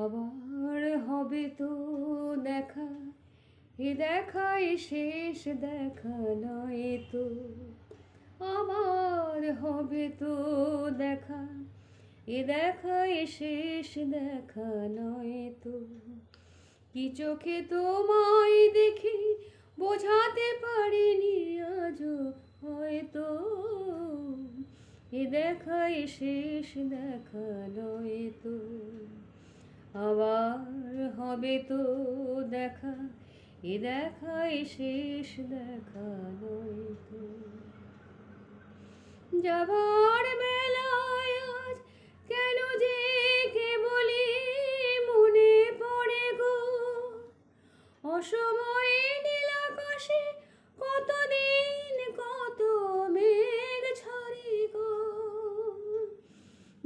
আবার হবে তো দেখা, এ দেখাই শেষ দেখা নয় তো। আবার হবে তো দেখা, এ দেখাই শেষ দেখা নয় তো। কি চোখে তোমায় দেখি বোঝাতে পারিনি আজও হয়তো, এ দেখাই শেষ দেখা নয় তো। আবার হবে তো দেখা, এ দেখাই শেষ দেখা নয় তো। যাবার বেলায় আজ কেন যে কেবলই মনে পড়ে গো, অসময়ে নীল আকাশে কতদিন কত মেঘ ঝরে গো।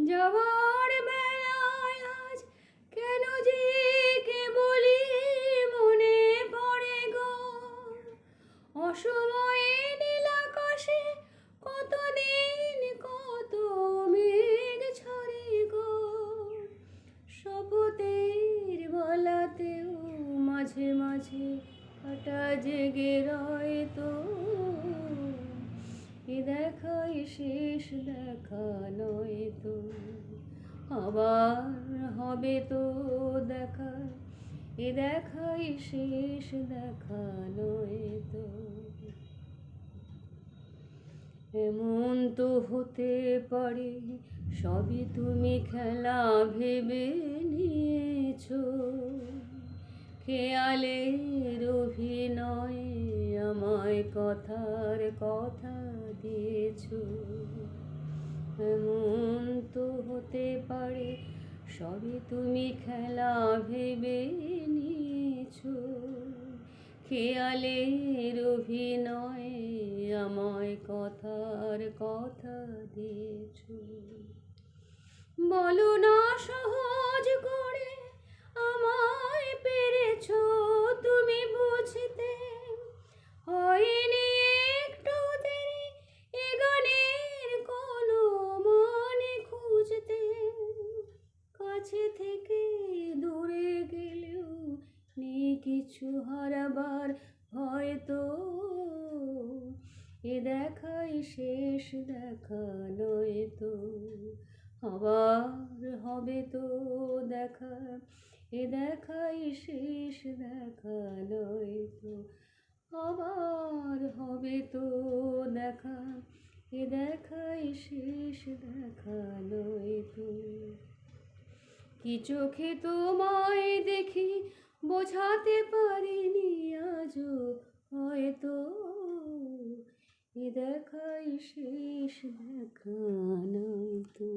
যাবার বেলায় আজ কেন যে কেবলই মনে পড়ে গো, অসময়ে নীল আকাশে কতদিন কত মেঘ ঝরে গো। শপথের বলাতেও মাঝে মাঝে কাটা জেগে রয় তো, এ দেখাই শেষ দেখা নয় তো। আবার হবে তো দেখা, এ দেখাই শেষ দেখা নয় তো। এমন তো হতে পারে সবই তুমি খেলা ভেবে নিয়েছো, খেয়ালের অভিনয় আমায় কথার কথা দিয়েছো। এমন তো হতে পারে সবই তুমি খেলা ভেবে নিয়েছো, খেয়ালের অভিনয় আমায় কথার কথা দিয়েছো। বলো না সহজ করে আমায় পেরেছো তুমি বুঝতে, হয়নি একটু দেরি এ গানের কোনো মানে খুঁজতে। কাছে থেকে দূরে গেলেও নেই কিছু হারাবার হয়তো, এ দেখাই শেষ দেখা নয় তো। আবার হবে তো দেখা, এ দেখাই শেষ দেখা নয় তো। আবার হবে তো দেখা, এ দেখাই শেষ দেখা নয় তো। কি চোখে তোমায় দেখি বোঝাতে পারিনি আজও হয়তো, এ দেখাই শেষ দেখা নয় তো।